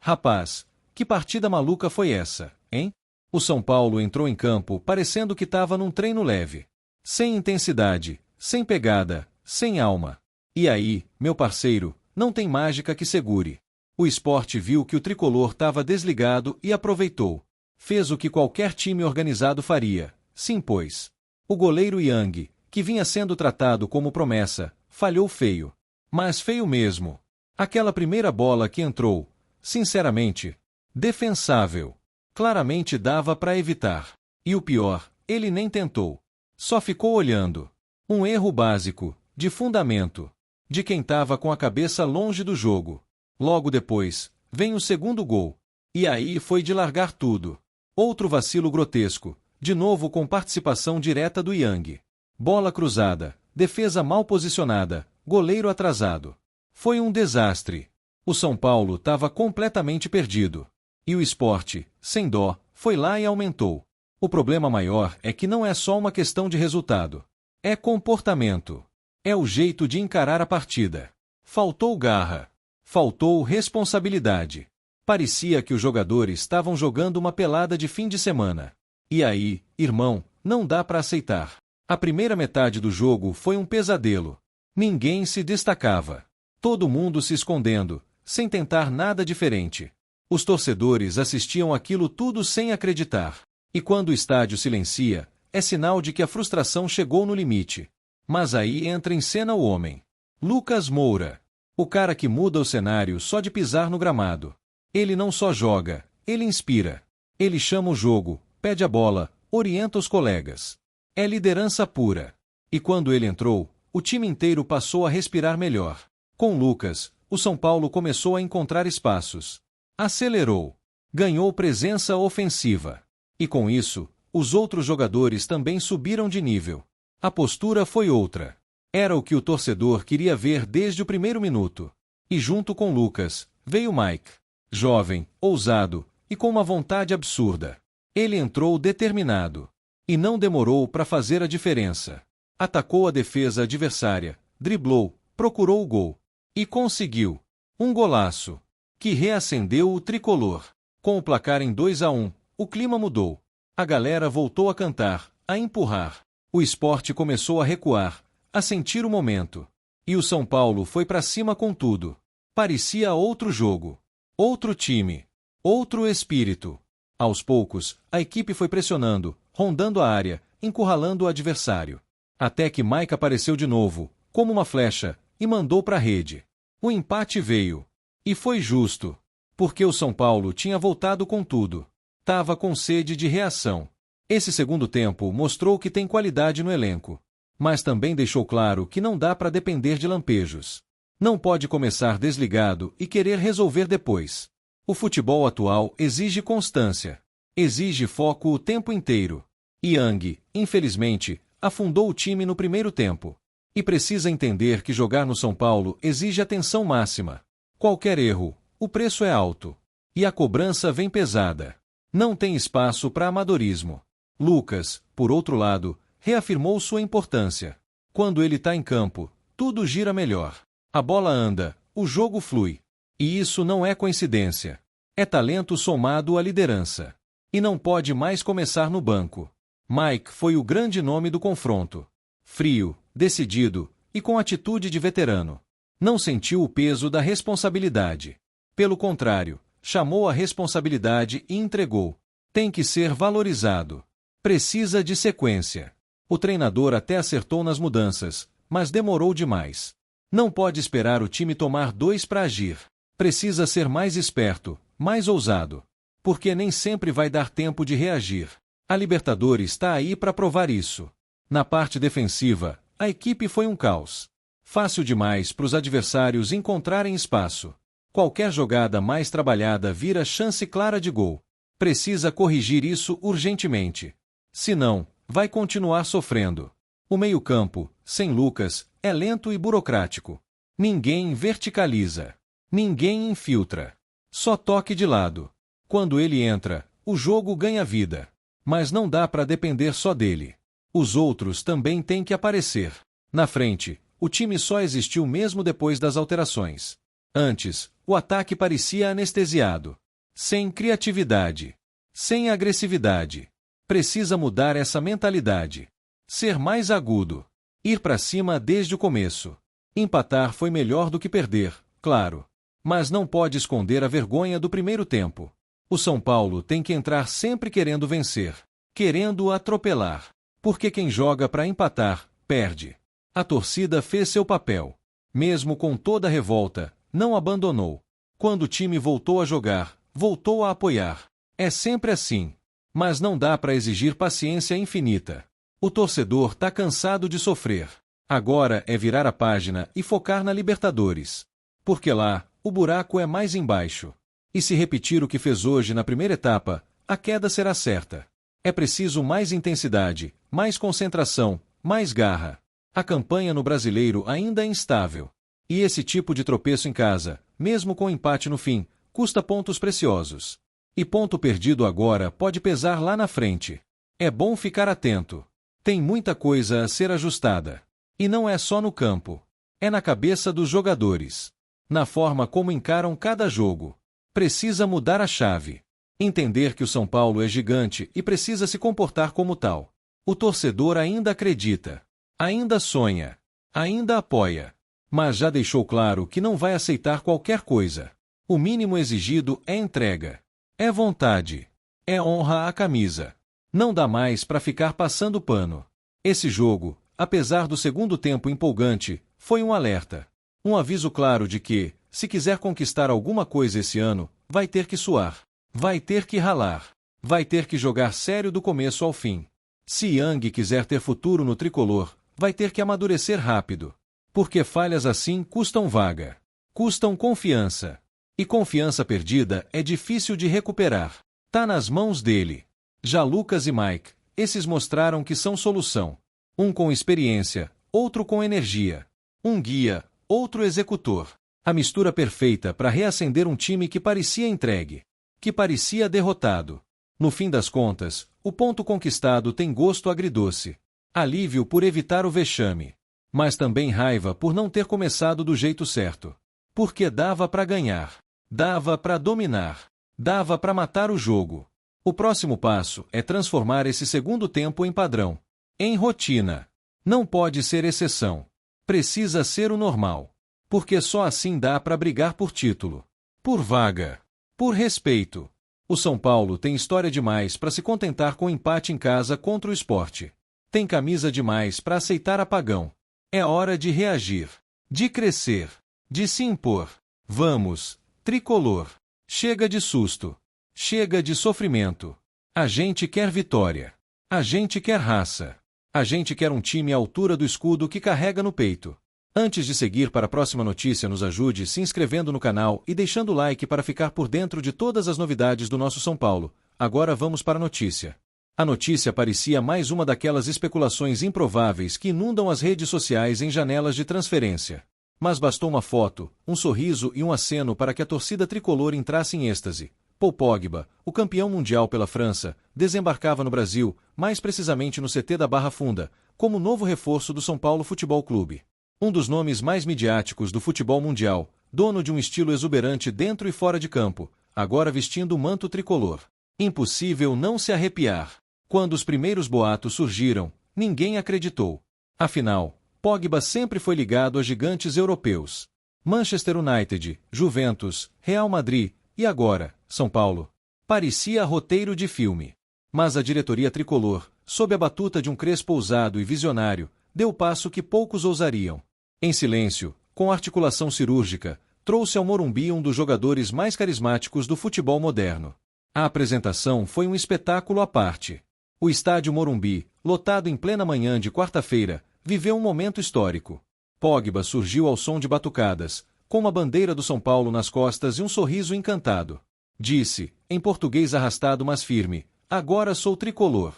Rapaz, que partida maluca foi essa, hein? O São Paulo entrou em campo parecendo que estava num treino leve. Sem intensidade, sem pegada, sem alma. E aí, meu parceiro, não tem mágica que segure. O Sport viu que o tricolor estava desligado e aproveitou. Fez o que qualquer time organizado faria, se impôs. O goleiro Yang, que vinha sendo tratado como promessa, falhou feio. Mas feio mesmo. Aquela primeira bola que entrou, sinceramente, defensável. Claramente dava para evitar. E o pior, ele nem tentou. Só ficou olhando. Um erro básico, de fundamento. De quem estava com a cabeça longe do jogo. Logo depois, vem o segundo gol. E aí foi de largar tudo. Outro vacilo grotesco, de novo com participação direta do Yang. Bola cruzada, defesa mal posicionada, goleiro atrasado. Foi um desastre. O São Paulo estava completamente perdido. E o Sport, sem dó, foi lá e aumentou. O problema maior é que não é só uma questão de resultado. É comportamento. É o jeito de encarar a partida. Faltou garra. Faltou responsabilidade. Parecia que os jogadores estavam jogando uma pelada de fim de semana. E aí, irmão, não dá para aceitar. A primeira metade do jogo foi um pesadelo. Ninguém se destacava. Todo mundo se escondendo, sem tentar nada diferente. Os torcedores assistiam aquilo tudo sem acreditar. E quando o estádio silencia, é sinal de que a frustração chegou no limite. Mas aí entra em cena o homem. Lucas Moura. O cara que muda o cenário só de pisar no gramado. Ele não só joga, ele inspira. Ele chama o jogo, pede a bola, orienta os colegas. É liderança pura. E quando ele entrou, o time inteiro passou a respirar melhor. Com Lucas, o São Paulo começou a encontrar espaços. Acelerou. Ganhou presença ofensiva. E com isso, os outros jogadores também subiram de nível. A postura foi outra. Era o que o torcedor queria ver desde o primeiro minuto. E junto com Lucas, veio Mike. Jovem, ousado e com uma vontade absurda. Ele entrou determinado. E não demorou para fazer a diferença. Atacou a defesa adversária, driblou, procurou o gol. E conseguiu. Um golaço. Que reacendeu o tricolor. Com o placar em 2-1, o clima mudou. A galera voltou a cantar, a empurrar. O Sport começou a recuar, a sentir o momento. E o São Paulo foi para cima com tudo. Parecia outro jogo. Outro time. Outro espírito. Aos poucos, a equipe foi pressionando, rondando a área, encurralando o adversário. Até que Mike apareceu de novo, como uma flecha, e mandou para a rede. O empate veio. E foi justo. Porque o São Paulo tinha voltado com tudo. Tava com sede de reação. Esse segundo tempo mostrou que tem qualidade no elenco. Mas também deixou claro que não dá para depender de lampejos. Não pode começar desligado e querer resolver depois. O futebol atual exige constância. Exige foco o tempo inteiro. Yang, infelizmente, afundou o time no primeiro tempo. E precisa entender que jogar no São Paulo exige atenção máxima. Qualquer erro, o preço é alto. E a cobrança vem pesada. Não tem espaço para amadorismo. Lucas, por outro lado, reafirmou sua importância. Quando ele está em campo, tudo gira melhor. A bola anda, o jogo flui. E isso não é coincidência. É talento somado à liderança. E não pode mais começar no banco. Mike foi o grande nome do confronto. Frio, decidido e com atitude de veterano. Não sentiu o peso da responsabilidade. Pelo contrário, chamou a responsabilidade e entregou. Tem que ser valorizado. Precisa de sequência. O treinador até acertou nas mudanças, mas demorou demais. Não pode esperar o time tomar 2 para agir. Precisa ser mais esperto, mais ousado. Porque nem sempre vai dar tempo de reagir. A Libertadores está aí para provar isso. Na parte defensiva, a equipe foi um caos. Fácil demais para os adversários encontrarem espaço. Qualquer jogada mais trabalhada vira chance clara de gol. Precisa corrigir isso urgentemente. Senão, vai continuar sofrendo. O meio-campo, sem Lucas, é lento e burocrático. Ninguém verticaliza. Ninguém infiltra. Só toque de lado. Quando ele entra, o jogo ganha vida. Mas não dá para depender só dele. Os outros também têm que aparecer. Na frente, o time só existiu mesmo depois das alterações. Antes, O ataque parecia anestesiado. Sem criatividade. Sem agressividade. Precisa mudar essa mentalidade. Ser mais agudo. Ir para cima desde o começo. Empatar foi melhor do que perder, claro. Mas não pode esconder a vergonha do primeiro tempo. O São Paulo tem que entrar sempre querendo vencer. Querendo atropelar. Porque quem joga para empatar, perde. A torcida fez seu papel. Mesmo com toda a revolta, não abandonou. Quando o time voltou a jogar, voltou a apoiar. É sempre assim. Mas não dá para exigir paciência infinita. O torcedor tá cansado de sofrer. Agora é virar a página e focar na Libertadores. Porque lá, o buraco é mais embaixo. E se repetir o que fez hoje na primeira etapa, a queda será certa. É preciso mais intensidade, mais concentração, mais garra. A campanha no Brasileiro ainda é instável. E esse tipo de tropeço em casa, mesmo com empate no fim, custa pontos preciosos. E ponto perdido agora pode pesar lá na frente. É bom ficar atento. Tem muita coisa a ser ajustada. E não é só no campo. É na cabeça dos jogadores. Na forma como encaram cada jogo. Precisa mudar a chave. Entender que o São Paulo é gigante e precisa se comportar como tal. O torcedor ainda acredita. Ainda sonha. Ainda apoia. Mas já deixou claro que não vai aceitar qualquer coisa. O mínimo exigido é entrega. É vontade. É honra à camisa. Não dá mais para ficar passando pano. Esse jogo, apesar do segundo tempo empolgante, foi um alerta. Um aviso claro de que, se quiser conquistar alguma coisa esse ano, vai ter que suar. Vai ter que ralar. Vai ter que jogar sério do começo ao fim. Se Yang quiser ter futuro no tricolor, vai ter que amadurecer rápido. Porque falhas assim custam vaga. Custam confiança. E confiança perdida é difícil de recuperar. Tá nas mãos dele. Já Lucas e Mike, esses mostraram que são solução. Um com experiência, outro com energia. Um guia, outro executor. A mistura perfeita para reacender um time que parecia entregue. Que parecia derrotado. No fim das contas, o ponto conquistado tem gosto agridoce. Alívio por evitar o vexame. Mas também raiva por não ter começado do jeito certo. Porque dava para ganhar. Dava para dominar. Dava para matar o jogo. O próximo passo é transformar esse segundo tempo em padrão. Em rotina. Não pode ser exceção. Precisa ser o normal. Porque só assim dá para brigar por título. Por vaga. Por respeito. O São Paulo tem história demais para se contentar com empate em casa contra o Sport. Tem camisa demais para aceitar apagão. É hora de reagir. De crescer. De se impor. Vamos, tricolor. Chega de susto. Chega de sofrimento. A gente quer vitória. A gente quer raça. A gente quer um time à altura do escudo que carrega no peito. Antes de seguir para a próxima notícia, nos ajude se inscrevendo no canal e deixando o like para ficar por dentro de todas as novidades do nosso São Paulo. Agora vamos para a notícia. A notícia parecia mais uma daquelas especulações improváveis que inundam as redes sociais em janelas de transferência. Mas bastou uma foto, um sorriso e um aceno para que a torcida tricolor entrasse em êxtase. Paul Pogba, o campeão mundial pela França, desembarcava no Brasil, mais precisamente no CT da Barra Funda, como novo reforço do São Paulo Futebol Clube. Um dos nomes mais midiáticos do futebol mundial, dono de um estilo exuberante dentro e fora de campo, agora vestindo o manto tricolor. Impossível não se arrepiar. Quando os primeiros boatos surgiram, ninguém acreditou. Afinal, Pogba sempre foi ligado a gigantes europeus. Manchester United, Juventus, Real Madrid e agora, São Paulo. Parecia roteiro de filme. Mas a diretoria tricolor, sob a batuta de um Crespo ousado e visionário, deu o passo que poucos ousariam. Em silêncio, com articulação cirúrgica, trouxe ao Morumbi um dos jogadores mais carismáticos do futebol moderno. A apresentação foi um espetáculo à parte. O estádio Morumbi, lotado em plena manhã de quarta-feira, viveu um momento histórico. Pogba surgiu ao som de batucadas, com uma bandeira do São Paulo nas costas e um sorriso encantado. Disse, em português arrastado mas firme, agora sou tricolor.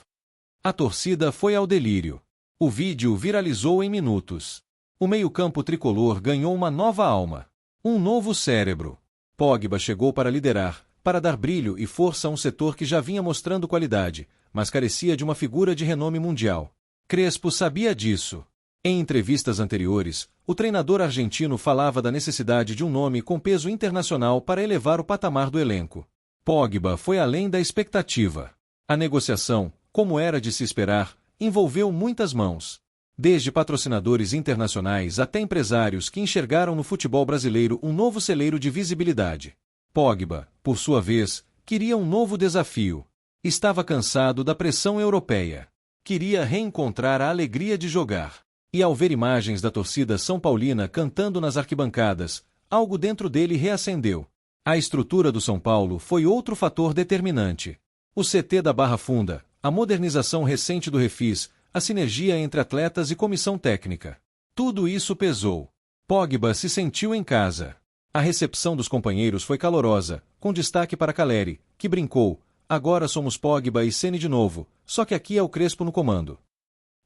A torcida foi ao delírio. O vídeo viralizou em minutos. O meio-campo tricolor ganhou uma nova alma. Um novo cérebro. Pogba chegou para liderar, para dar brilho e força a um setor que já vinha mostrando qualidade, mas carecia de uma figura de renome mundial. Crespo sabia disso. Em entrevistas anteriores, o treinador argentino falava da necessidade de um nome com peso internacional para elevar o patamar do elenco. Pogba foi além da expectativa. A negociação, como era de se esperar, envolveu muitas mãos. Desde patrocinadores internacionais até empresários que enxergaram no futebol brasileiro um novo celeiro de visibilidade. Pogba, por sua vez, queria um novo desafio. Estava cansado da pressão europeia. Queria reencontrar a alegria de jogar. E ao ver imagens da torcida são paulina cantando nas arquibancadas, algo dentro dele reacendeu. A estrutura do São Paulo foi outro fator determinante. O CT da Barra Funda, a modernização recente do Refis, a sinergia entre atletas e comissão técnica. Tudo isso pesou. Pogba se sentiu em casa. A recepção dos companheiros foi calorosa, com destaque para Caleri, que brincou: "Agora somos Pogba e Ceni de novo, só que aqui é o Crespo no comando."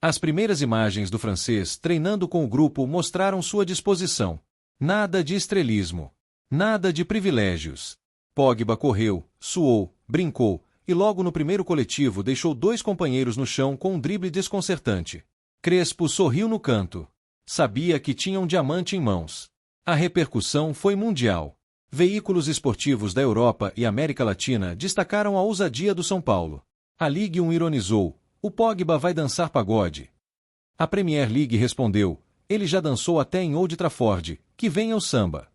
As primeiras imagens do francês treinando com o grupo mostraram sua disposição. Nada de estrelismo. Nada de privilégios. Pogba correu, suou, brincou, e logo no primeiro coletivo deixou 2 companheiros no chão com um drible desconcertante. Crespo sorriu no canto. Sabia que tinha um diamante em mãos. A repercussão foi mundial. Veículos esportivos da Europa e América Latina destacaram a ousadia do São Paulo. A Ligue 1 ironizou: "O Pogba vai dançar pagode." A Premier League respondeu: "Ele já dançou até em Old Trafford, que venha o samba."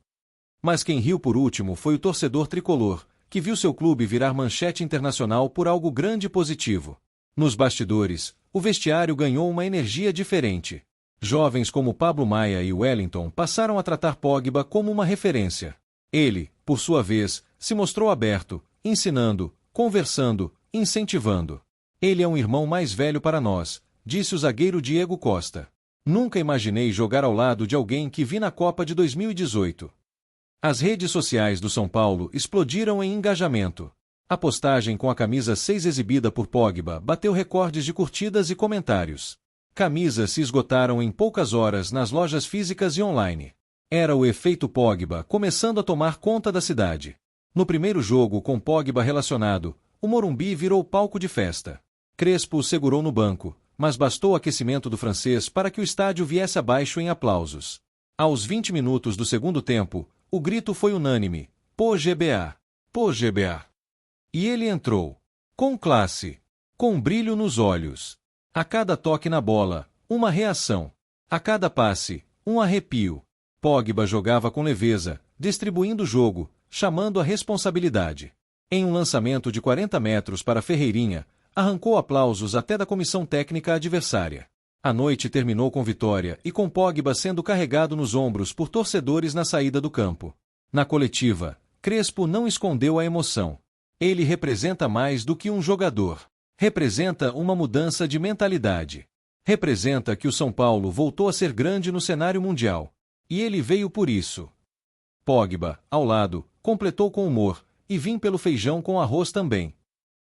Mas quem riu por último foi o torcedor tricolor, que viu seu clube virar manchete internacional por algo grande e positivo. Nos bastidores, o vestiário ganhou uma energia diferente. Jovens como Pablo Maia e Wellington passaram a tratar Pogba como uma referência. Ele, por sua vez, se mostrou aberto, ensinando, conversando, incentivando. "Ele é um irmão mais velho para nós", disse o zagueiro Diego Costa. "Nunca imaginei jogar ao lado de alguém que vi na Copa de 2018. As redes sociais do São Paulo explodiram em engajamento. A postagem com a camisa 6 exibida por Pogba bateu recordes de curtidas e comentários. Camisas se esgotaram em poucas horas nas lojas físicas e online. Era o efeito Pogba começando a tomar conta da cidade. No primeiro jogo com Pogba relacionado, o Morumbi virou palco de festa. Crespo o segurou no banco, mas bastou o aquecimento do francês para que o estádio viesse abaixo em aplausos. Aos 20 minutos do segundo tempo, o grito foi unânime: "Pogba! Pogba!" E ele entrou. Com classe. Com brilho nos olhos. A cada toque na bola, uma reação. A cada passe, um arrepio. Pogba jogava com leveza, distribuindo o jogo, chamando a responsabilidade. Em um lançamento de 40 metros para Ferreirinha, arrancou aplausos até da comissão técnica adversária. A noite terminou com vitória e com Pogba sendo carregado nos ombros por torcedores na saída do campo. Na coletiva, Crespo não escondeu a emoção. Ele representa mais do que um jogador. Representa uma mudança de mentalidade. Representa que o São Paulo voltou a ser grande no cenário mundial. E ele veio por isso. Pogba, ao lado, completou com humor: "E vim pelo feijão com arroz também."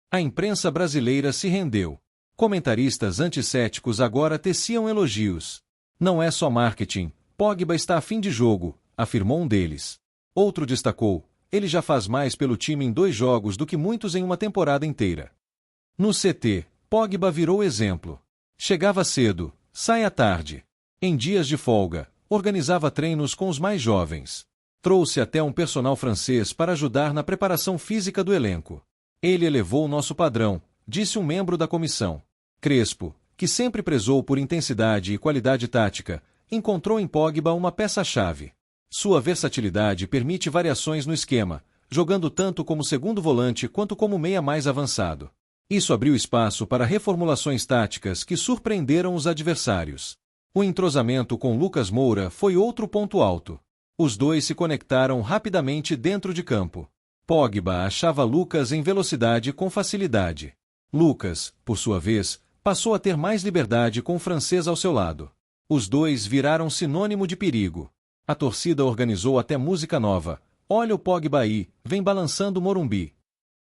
A imprensa brasileira se rendeu. Comentaristas anticéticos agora teciam elogios. "Não é só marketing, Pogba está a fim de jogo", afirmou um deles. Outro destacou: "Ele já faz mais pelo time em 2 jogos do que muitos em uma temporada inteira." No CT, Pogba virou exemplo. Chegava cedo, saia tarde. Em dias de folga, organizava treinos com os mais jovens. Trouxe até um personal francês para ajudar na preparação física do elenco. "Ele elevou o nosso padrão", disse um membro da comissão. Crespo, que sempre prezou por intensidade e qualidade tática, encontrou em Pogba uma peça-chave. Sua versatilidade permite variações no esquema, jogando tanto como segundo volante quanto como meia mais avançado. Isso abriu espaço para reformulações táticas que surpreenderam os adversários. O entrosamento com Lucas Moura foi outro ponto alto. Os dois se conectaram rapidamente dentro de campo. Pogba achava Lucas em velocidade com facilidade. Lucas, por sua vez, passou a ter mais liberdade com o francês ao seu lado. Os dois viraram sinônimo de perigo. A torcida organizou até música nova: "Olha o Pogba aí, vem balançando o Morumbi."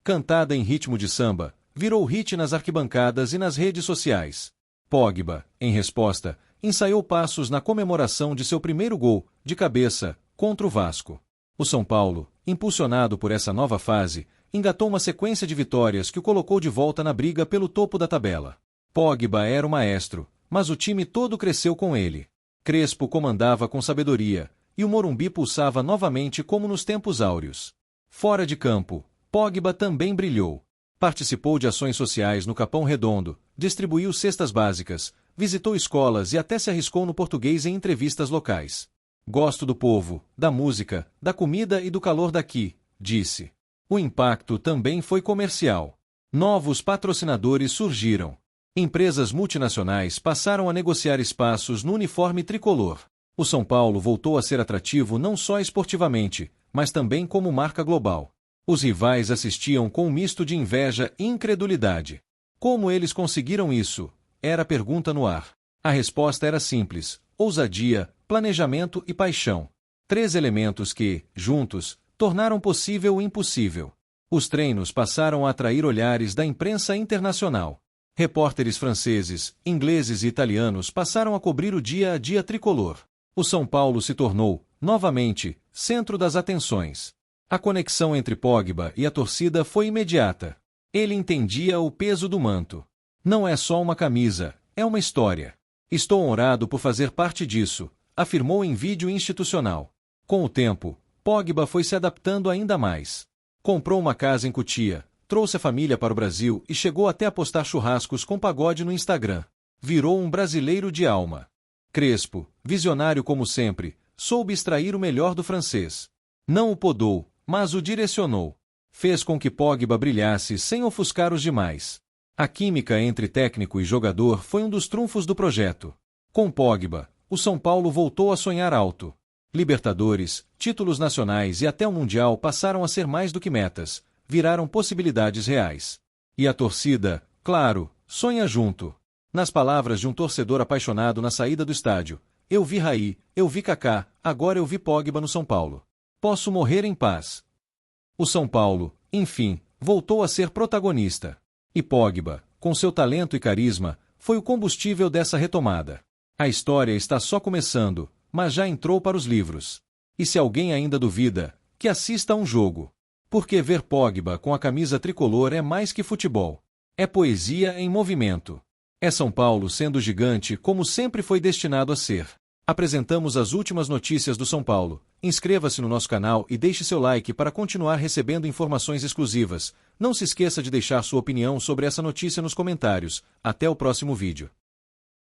Cantada em ritmo de samba, virou hit nas arquibancadas e nas redes sociais. Pogba, em resposta, ensaiou passos na comemoração de seu primeiro gol, de cabeça, contra o Vasco. O São Paulo, impulsionado por essa nova fase, engatou uma sequência de vitórias que o colocou de volta na briga pelo topo da tabela. Pogba era o maestro, mas o time todo cresceu com ele. Crespo comandava com sabedoria, e o Morumbi pulsava novamente como nos tempos áureos. Fora de campo, Pogba também brilhou. Participou de ações sociais no Capão Redondo, distribuiu cestas básicas, visitou escolas e até se arriscou no português em entrevistas locais. Gosto do povo, da música, da comida e do calor daqui, disse. O impacto também foi comercial. Novos patrocinadores surgiram. Empresas multinacionais passaram a negociar espaços no uniforme tricolor. O São Paulo voltou a ser atrativo não só esportivamente, mas também como marca global. Os rivais assistiam com um misto de inveja e incredulidade. Como eles conseguiram isso? Era a pergunta no ar. A resposta era simples: ousadia, planejamento e paixão. 3 elementos que, juntos, tornaram possível o impossível. Os treinos passaram a atrair olhares da imprensa internacional. Repórteres franceses, ingleses e italianos passaram a cobrir o dia a dia tricolor. O São Paulo se tornou, novamente, centro das atenções. A conexão entre Pogba e a torcida foi imediata. Ele entendia o peso do manto. Não é só uma camisa, é uma história. Estou honrado por fazer parte disso, afirmou em vídeo institucional. Com o tempo, Pogba foi se adaptando ainda mais. Comprou uma casa em Cotia, trouxe a família para o Brasil e chegou até a postar churrascos com pagode no Instagram. Virou um brasileiro de alma. Crespo, visionário como sempre, soube extrair o melhor do francês. Não o podou, mas o direcionou. Fez com que Pogba brilhasse sem ofuscar os demais. A química entre técnico e jogador foi um dos trunfos do projeto. Com Pogba, o São Paulo voltou a sonhar alto. Libertadores, títulos nacionais e até o Mundial passaram a ser mais do que metas, viraram possibilidades reais. E a torcida, claro, sonha junto. Nas palavras de um torcedor apaixonado na saída do estádio: eu vi Raí, eu vi Kaká, agora eu vi Pogba no São Paulo. Posso morrer em paz. O São Paulo, enfim, voltou a ser protagonista. E Pogba, com seu talento e carisma, foi o combustível dessa retomada. A história está só começando, mas já entrou para os livros. E se alguém ainda duvida, que assista a um jogo. Porque ver Pogba com a camisa tricolor é mais que futebol. É poesia em movimento. É São Paulo sendo gigante como sempre foi destinado a ser. Apresentamos as últimas notícias do São Paulo. Inscreva-se no nosso canal e deixe seu like para continuar recebendo informações exclusivas. Não se esqueça de deixar sua opinião sobre essa notícia nos comentários. Até o próximo vídeo.